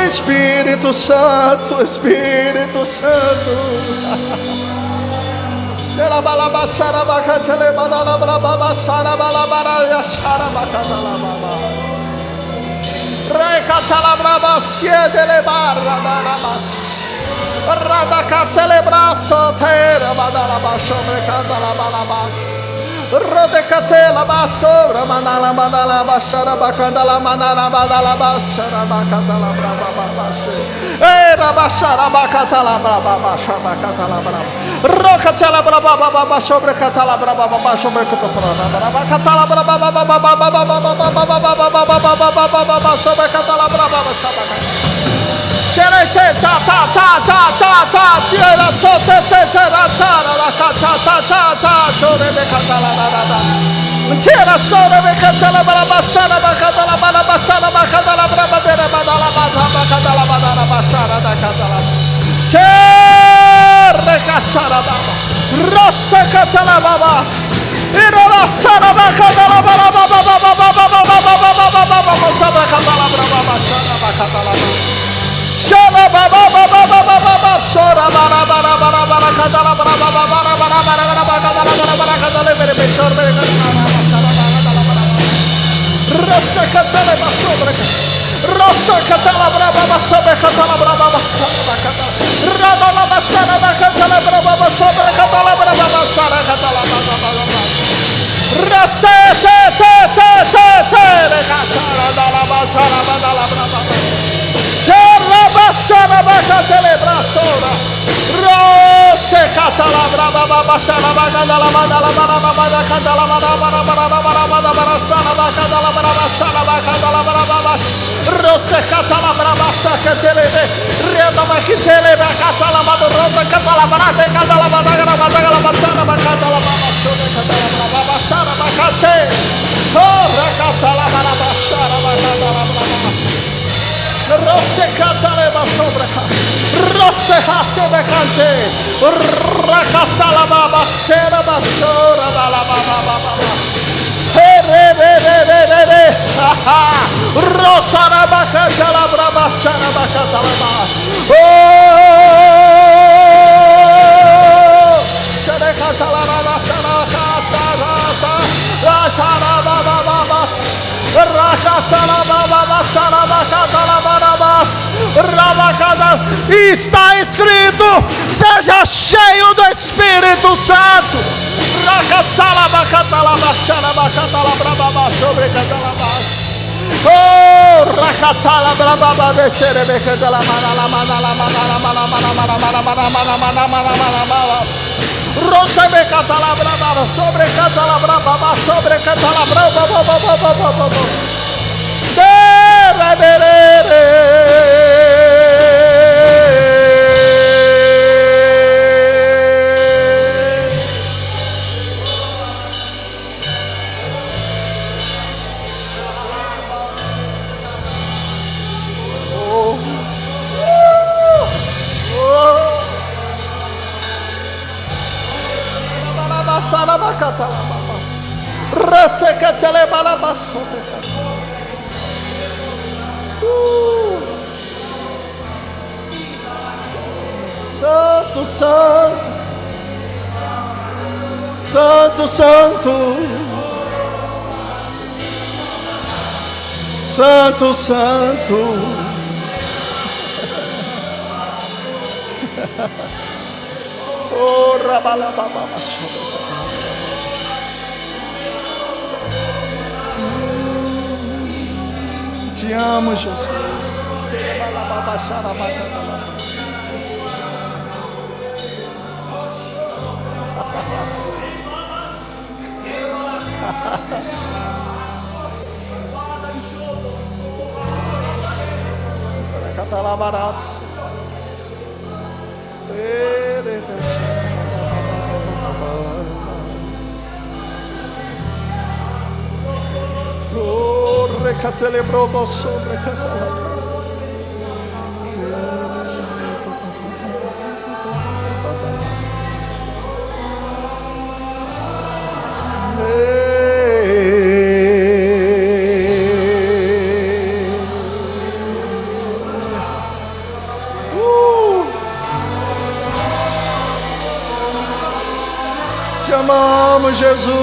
Espírito Santo, Espírito Santo. Ela balabachara bacatele badala balabachara balabara chara bacatala baba. Recatala braba siedele barra da la Radacatele braço terra badala baixo recatala balabas. Rodecatela basura manala manala bashara bacandala manala badala bashara bacatala braba babache. Era bashara bacatala braba bashara bacatala braba. Rocatela braba baba sobre catala braba baba sobre catala braba catala braba baba baba baba baba sobre catala braba bashara. Chere ta ta ta ta ta ta chere so te te te la ta la ta ta ta ta chere be catala la. Chere so be catala braba bashara bacatala braba bashara bacatala braba dera badala bacatala badala bashara da catala. Chere cachara baba. Rossa catala babas. Ira la sara bacatala braba baba baba baba baba sabra catala braba bashara bacatala. Shara baba baba baba baba shara bara bara bara bara kadala bara bara bara bara bara bara kadala bara bara kadala mere be shor mere kadala shara bara kadala bara Rosa Catalaba sobre Rosa Catalabraba sobre Catalabraba Rababa Saraba Catalabraba sobre Catalabraba Sara Catalaba Rasete Casara dalla Basara dalla Braba Saraba Saraba Catalabra Sora Rose Catalabraba Baba Saraba Catalaba dalla Baraba Catalaba Baraba Saraba Catalaba Saraba Catalaba Rose Catalabraba Sacatelebe Reda Makitelebe Catalaba Roda Catalaba Catalaba Catalaba Saraba Catalaba Sora Catalaba Saraba Cate Oh Catalaba Saraba Catalaba Rose Cataleba sobre Rose Hasebe Cante Racasalaba Sera Basora Balaba Rosa Rabacata la Braba Sarabacata Oh Serecata la Saracata La Sarababas Rakata la Baba Sarabacata la Barabas Rabacata está escrito seja cheio do Espírito Santo Rakasala Bacata la Bachara Bacata la Braba sobre Catalabas Oh Rakatala Braba Bechere Becata la Mana Rosa Becata la Braba sobre Catalabraba sobre Catalabraba Santo, Santo, Santo, Santo, Santo, Santo. Oh, Rabalababa. Te amo, Jesus. Catalabarás. Recatelebrou sobre Catalabras. Te amamos, Jesus.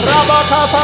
Rabakata,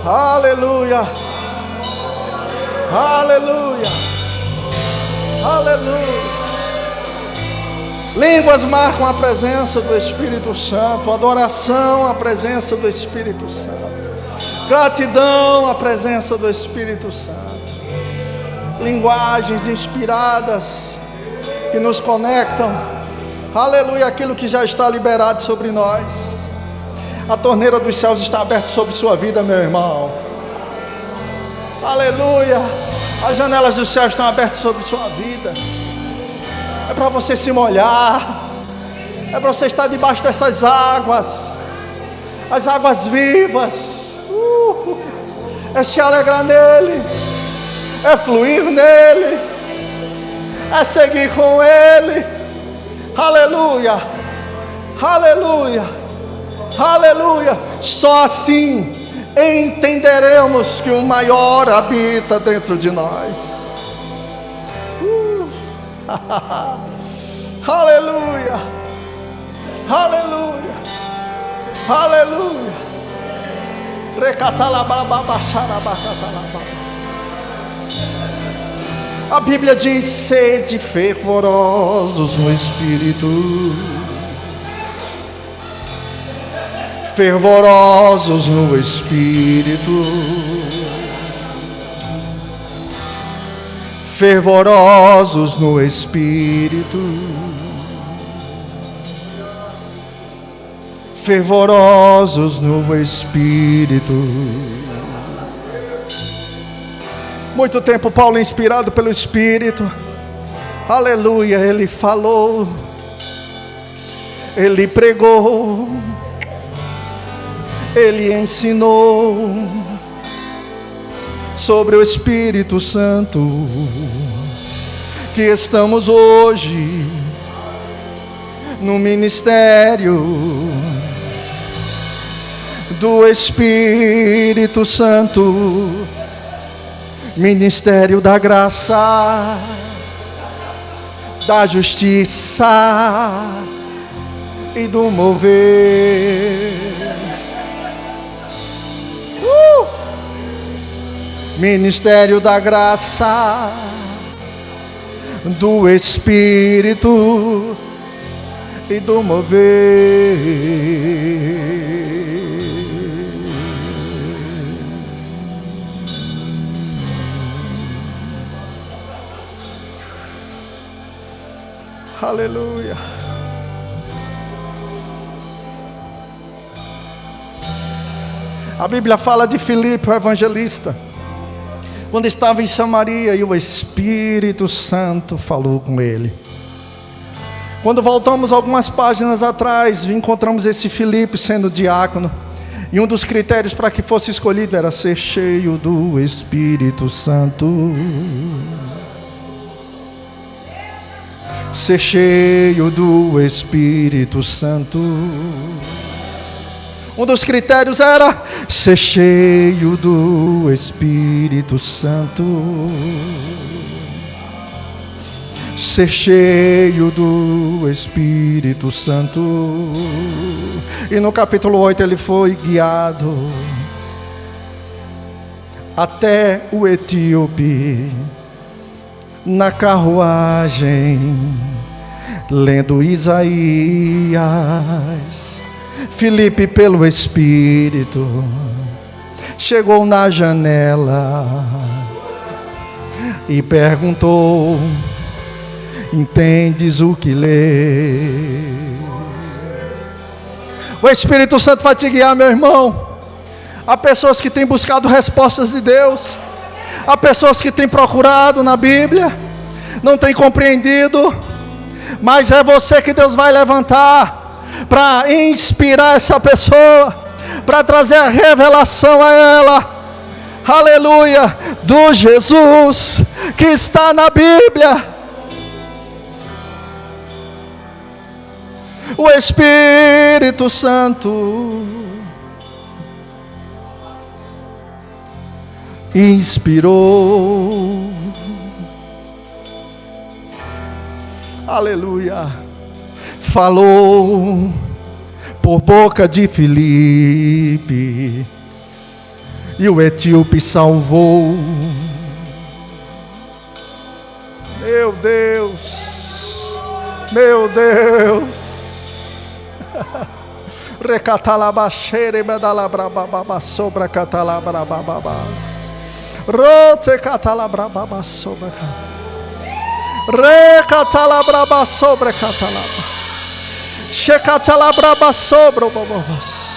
Aleluia, aleluia, aleluia. Línguas marcam a presença do Espírito Santo, adoração à presença do Espírito Santo, gratidão à presença do Espírito Santo, linguagens inspiradas que nos conectam, aleluia, aquilo que já está liberado sobre nós. A torneira dos céus está aberta sobre sua vida, meu irmão. Aleluia. As janelas dos céus estão abertas sobre sua vida. É para você se molhar. É para você estar debaixo dessas águas. As águas vivas. É se alegrar nele. É fluir nele. É seguir com ele. Aleluia. Aleluia. Aleluia, só assim entenderemos que o maior habita dentro de nós. Aleluia, aleluia, aleluia. A Bíblia diz: sede fervorosos no Espírito. Fervorosos no Espírito, fervorosos no Espírito, fervorosos no Espírito. Muito tempo Paulo, inspirado pelo Espírito, aleluia, ele falou, ele pregou, ele ensinou sobre o Espírito Santo, que estamos hoje no ministério do Espírito Santo, ministério da graça, da justiça e do mover. Ministério da graça, do Espírito e do mover. Aleluia. A Bíblia fala de Filipe, o evangelista, quando estava em Samaria e o Espírito Santo falou com ele. Quando voltamos algumas páginas atrás, encontramos esse Filipe sendo diácono, e um dos critérios para que fosse escolhido era ser cheio do Espírito Santo. Ser cheio do Espírito Santo. Um dos critérios era ser cheio do Espírito Santo. Ser cheio do Espírito Santo. E no capítulo 8 ele foi guiado até o etíope, na carruagem, lendo Isaías. Filipe, pelo Espírito, chegou na janela e perguntou: entendes o que lê? O Espírito Santo vai te guiar, meu irmão. Há pessoas que têm buscado respostas de Deus. Há pessoas que têm procurado na Bíblia, não têm compreendido, mas é você que Deus vai levantar para inspirar essa pessoa, para trazer a revelação a ela, aleluia, do Jesus que está na Bíblia. O Espírito Santo inspirou, aleluia, falou por boca de Filipe, e o etíope salvou. Meu Deus, meu Deus. Recatalabaxere medalabrababa sobra catalabrababas. Rote catalabrababa sobra. Recatalabraba sobra catalabas. Checatalabraba sobra babas.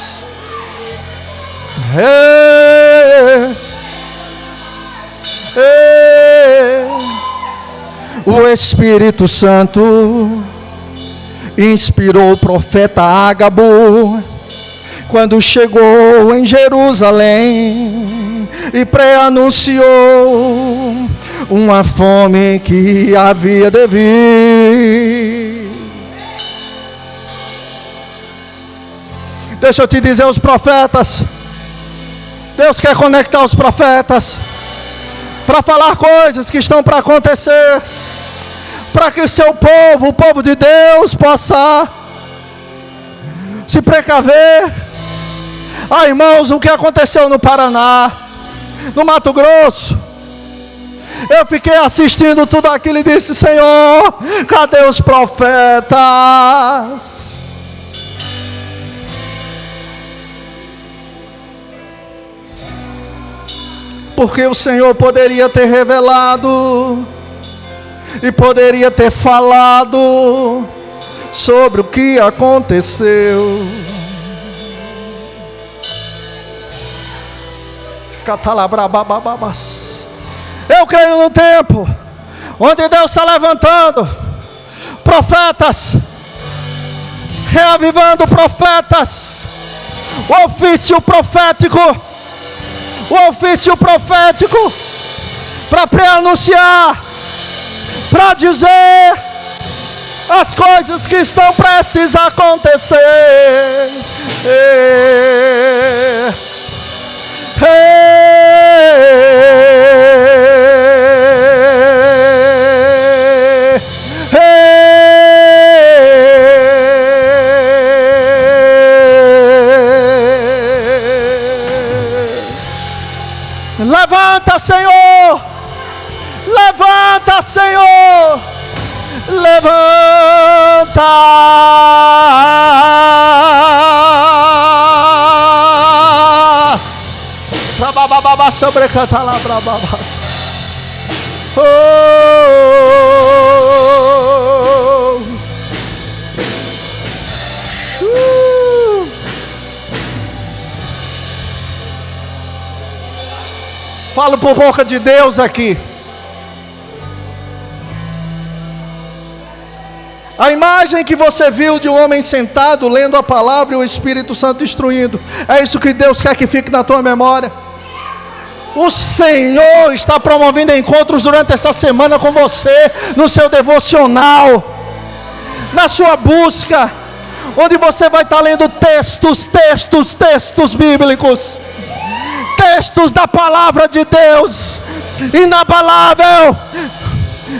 O Espírito Santo inspirou o profeta Ágabo quando chegou em Jerusalém e preanunciou uma fome que havia de vir. Deixa eu te dizer, os profetas, Deus quer conectar os profetas para falar coisas que estão para acontecer, para que o seu povo, o povo de Deus, possa se precaver. Ah, irmãos, o que aconteceu no Paraná, no Mato Grosso, eu fiquei assistindo tudo aquilo e disse: Senhor, cadê os profetas? Porque o Senhor poderia ter revelado e poderia ter falado sobre o que aconteceu. Eu creio no tempo onde Deus está levantando profetas, reavivando profetas, o ofício profético para preanunciar, para dizer as coisas que estão prestes a acontecer. Levanta, Senhor! Levanta, Senhor! Levanta! Brabababa sobre catalabrababas. Falo por boca de Deus aqui. A imagem que você viu de um homem sentado, lendo a palavra e o Espírito Santo instruindo, é isso que Deus quer que fique na tua memória. O Senhor está promovendo encontros durante essa semana com você, no seu devocional, na sua busca, onde você vai estar lendo textos bíblicos, textos da palavra de Deus, inabalável,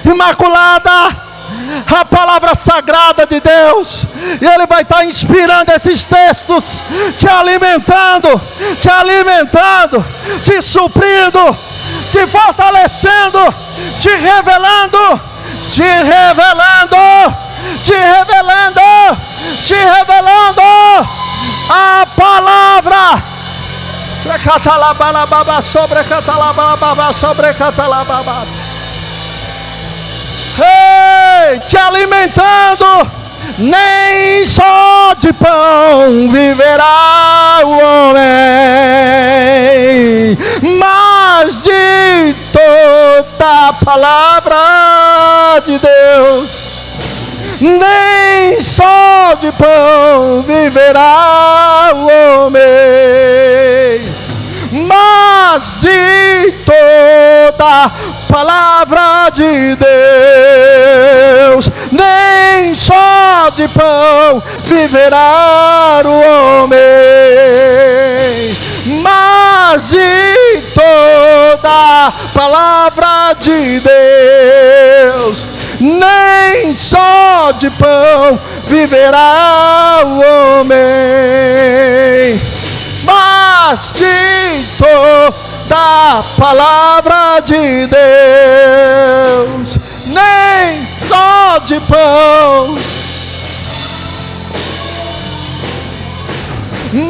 imaculada, a palavra sagrada de Deus, e Ele vai estar inspirando esses textos, te alimentando, te suprindo, te fortalecendo, te revelando a palavra. Te alimentando. Nem só de pão viverá o homem, mas de toda a palavra de Deus. nem só de pão viverá o homem, mas de toda palavra de Deus. Nem só de pão viverá o homem, mas de toda palavra de Deus. Nem só de pão viverá o homem, mas de toda palavra de Deus. Nem só de pão,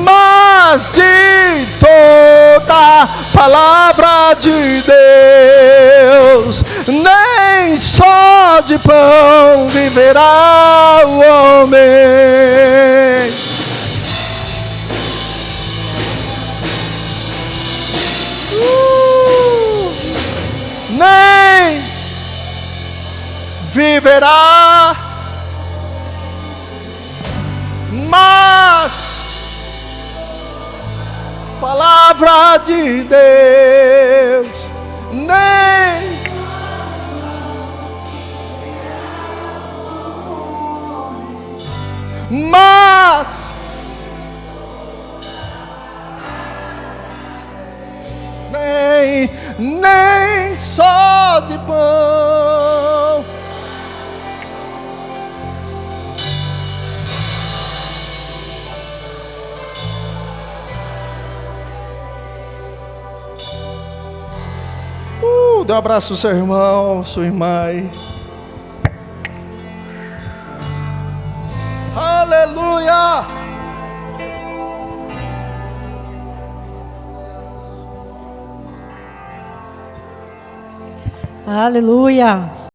mas de toda palavra de Deus. Nem só de pão viverá o homem. Nem viverá, mas palavra de Deus. Nem mas nem só de pão. Dê um abraço ao seu irmão, sua irmã aí. Aleluia! Aleluia!